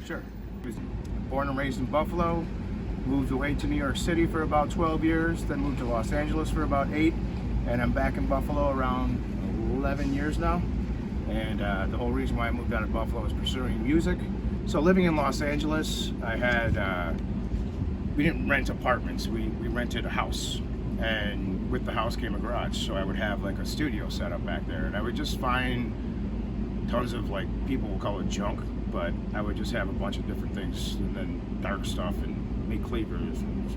Sure. I was born and raised in Buffalo, moved away to New York City for about 12 years, then moved to Los Angeles for about 8, and I'm back in Buffalo around 11 years now. And the whole reason why I moved out of Buffalo was pursuing music. So living in Los Angeles, I had, we didn't rent apartments, we rented a house. And with the house came a garage, so I would have like a studio set up back there, and I would just find tons of, like, people will call it junk, but I would just have a bunch of different things, and then dark stuff, and meat cleavers, and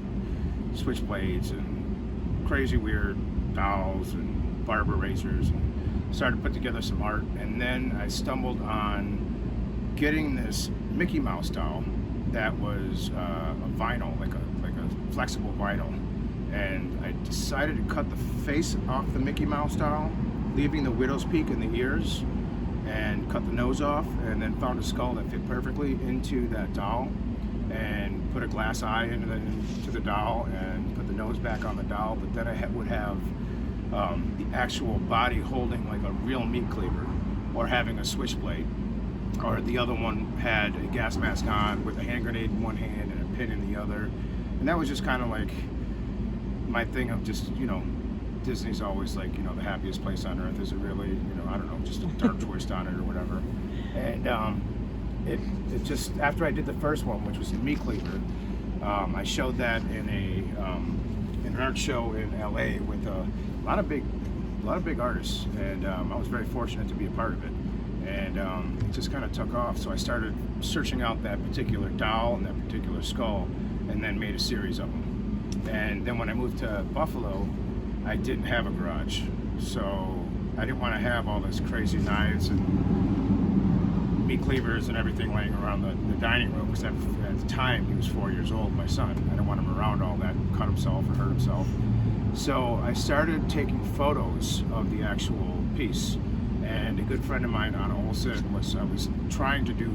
switchblades, and crazy weird dolls, and barber razors, and started to put together some art. And then I stumbled on getting this Mickey Mouse doll that was a vinyl, like a flexible vinyl. And I decided to cut the face off the Mickey Mouse doll, leaving the widow's peak in the ears, and cut the nose off, and then found a skull that fit perfectly into that doll, and put a glass eye into the doll, and put the nose back on the doll. But then I would have the actual body holding like a real meat cleaver, or having a switchblade, or the other one had a gas mask on with a hand grenade in one hand and a pin in the other. And that was just kind of like my thing of just, Disney's always like, the happiest place on earth. Is it really, I don't know, just a dark twist on it or whatever. And it just, after I did the first one, which was the meat cleaver, I showed that in an art show in LA with a lot of big artists, and I was very fortunate to be a part of it. And it just kind of took off. So I started searching out that particular doll and that particular skull, and then made a series of them. And then when I moved to Buffalo, I didn't have a garage, so I didn't want to have all this crazy knives and meat cleavers and everything laying around the dining room, because at the time he was 4 years old, my son. I didn't want him around all that, cut himself or hurt himself. So I started taking photos of the actual piece, and a good friend of mine, Anna Olsen, was trying to do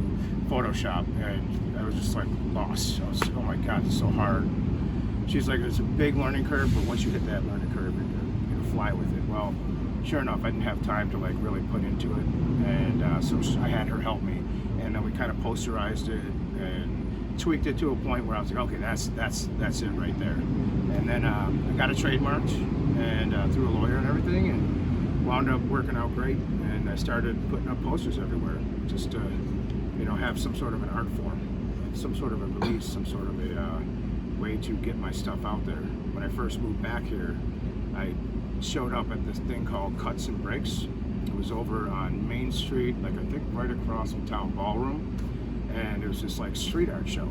Photoshop, and I was just like lost. I was, oh my God, it's so hard. She's like, it's a big learning curve, but once you hit that learning curve, you're gonna fly with it. Well, sure enough, I didn't have time to like really put into it, and so I had her help me, and then we kind of posterized it and tweaked it to a point where I was like, okay, that's it right there. And then I got it trademarked, and through a lawyer and everything, and wound up working out great. And I started putting up posters everywhere, just to have some sort of an art form, some sort of a release, some sort of a way to get my stuff out there. When I first moved back here, I showed up at this thing called Cuts and Breaks. It was over on Main Street, like I think right across from Town Ballroom, and it was this like street art show.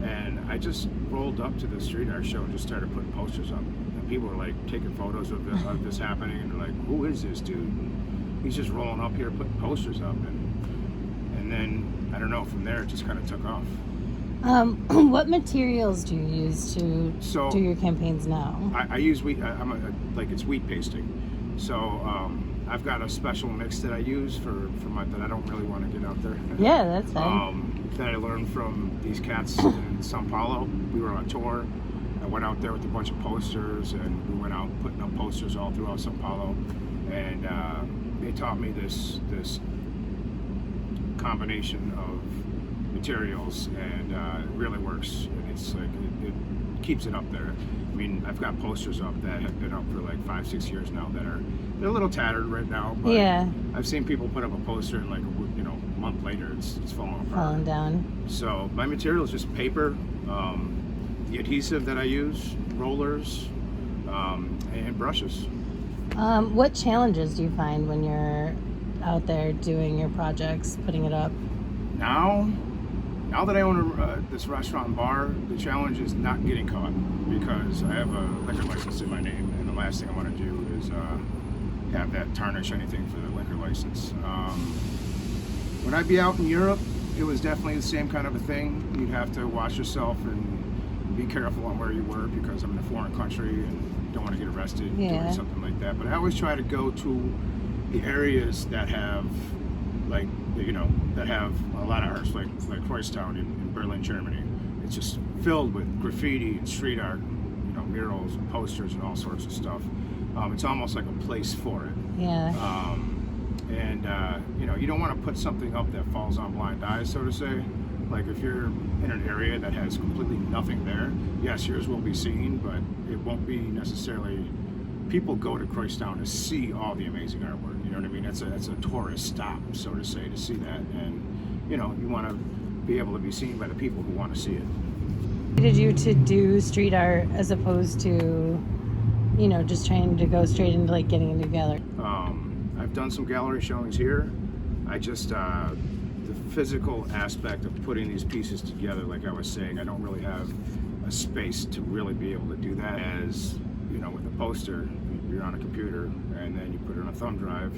And I just rolled up to the street art show and just started putting posters up. And people were like taking photos of this happening, and they're like, "Who is this dude?" And he's just rolling up here putting posters up, and then I don't know. From there, it just kind of took off. What materials do you use to do your campaigns now? I use wheat. It's wheat pasting. So I've got a special mix that I use for my, that I don't really want to get out there. Yeah, that's fine. That I learned from these cats in Sao Paulo. We were on tour. I went out there with a bunch of posters, and we went out putting up posters all throughout Sao Paulo. And they taught me this combination of materials, and it really works. And it's like it keeps it up there. I mean, I've got posters up that have been up for like 5-6 years now they're a little tattered right now, but yeah, I've seen people put up a poster and like a month later it's falling apart, falling down. So my material is just paper, the adhesive that I use, rollers, and brushes. What challenges do you find when you're out there doing your projects, putting it up? Now that I own this restaurant and bar, the challenge is not getting caught, because I have a liquor license in my name, and the last thing I want to do is have that tarnish anything for the liquor license. When I'd be out in Europe, it was definitely the same kind of a thing. You'd have to watch yourself and be careful on where you were, because I'm in a foreign country and don't want to get arrested doing something like that. But I always try to go to the areas that have that have a lot of arts, like Kreuztown in Berlin, Germany. It's just filled with graffiti and street art, and, murals and posters and all sorts of stuff. It's almost like a place for it. Yeah. You don't want to put something up that falls on blind eyes, so to say. Like if you're in an area that has completely nothing there, yes, yours will be seen, but it won't be necessarily. People go to Croystown to see all the amazing artwork. You know what I mean? It's a tourist stop, so to say, to see that, and you know, you want to be able to be seen by the people who want to see it. Did you to do street art as opposed to, you know, just trying to go straight into like getting into gallery? I've done some gallery showings here. I just the physical aspect of putting these pieces together, like I was saying, I don't really have a space to really be able to do that. As you know, with a poster, you're on a computer and then you put it on a thumb drive,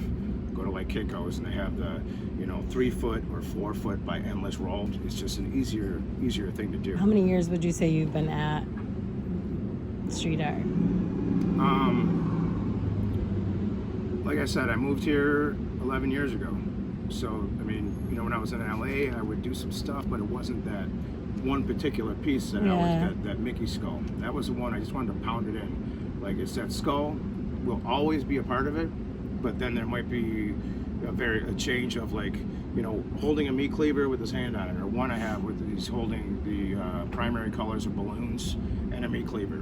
go to like Kinko's and they have the, you know, 3 foot or 4 foot by endless roll. It's just an easier thing to do. How many years would you say you've been at street art? Like I said, I moved here 11 years ago. So, I mean, you know, when I was in LA, I would do some stuff, but it wasn't that one particular piece that I always got, that Mickey skull. That was the one I just wanted to pound it in. Like, it's that skull will always be a part of it, but then there might be a change of, like, you know, holding a meat cleaver with his hand on it, or one I have with he's holding the primary colors of balloons and a meat cleaver.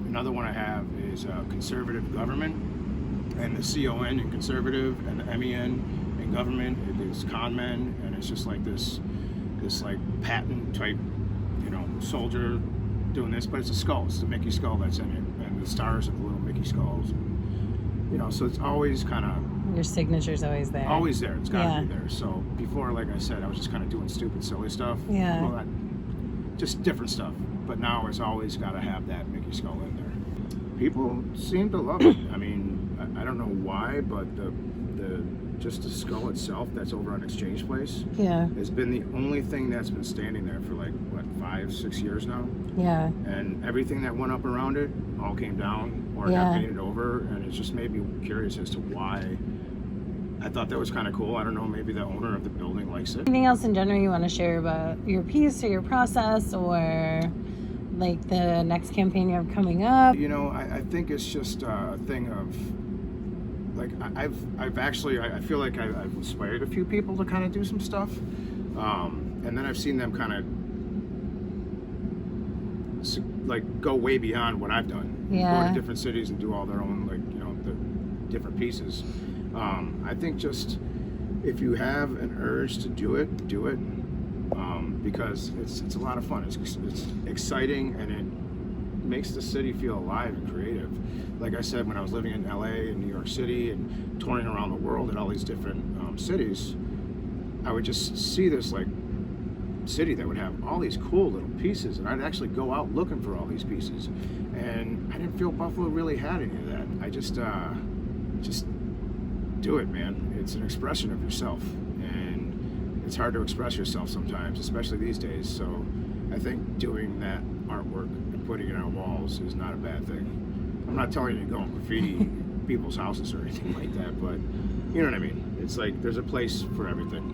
Another one I have is conservative government, and the CON in conservative, and the MEN in government. It is con men, and it's just like this like Patton type, you know, soldier doing this, but it's a skull. It's the Mickey skull that's in it, and the stars of the little Mickey skulls. And, you know, so it's always kind of your signature's always there. Always there. It's got to be there. So before, like I said, I was just kind of doing stupid, silly stuff. Yeah. Well, just different stuff. But now it's always got to have that Mickey skull in there. People seem to love it. I mean, I don't know why, but just the skull itself that's over on Exchange Place has been the only thing that's been standing there for like, what, 5-6 years now? Yeah. And everything that went up around it all came down or got painted over, and it just made me curious as to why. I thought that was kind of cool. I don't know, maybe the owner of the building likes it. Anything else in general you want to share about your piece or your process, or like the next campaign you have coming up? You know, I think it's just a thing of, like, I've actually, I feel like I've inspired a few people to kind of do some stuff. And then I've seen them kind of like go way beyond what I've done. Yeah. Go to different cities and do all their own, like, you know, the different pieces. I think just if you have an urge to do it, do it. Because it's a lot of fun. It's exciting, and it makes the city feel alive and creative. Like I said, when I was living in LA and New York City and touring around the world at all these different cities, I would just see this like city that would have all these cool little pieces, and I'd actually go out looking for all these pieces, and I didn't feel Buffalo really had any of that. I just do it, man. It's an expression of yourself, and it's hard to express yourself sometimes, especially these days. So I think doing that artwork and putting it on walls is not a bad thing. I'm not telling you to go and graffiti people's houses or anything like that, but you know what I mean. It's like there's a place for everything.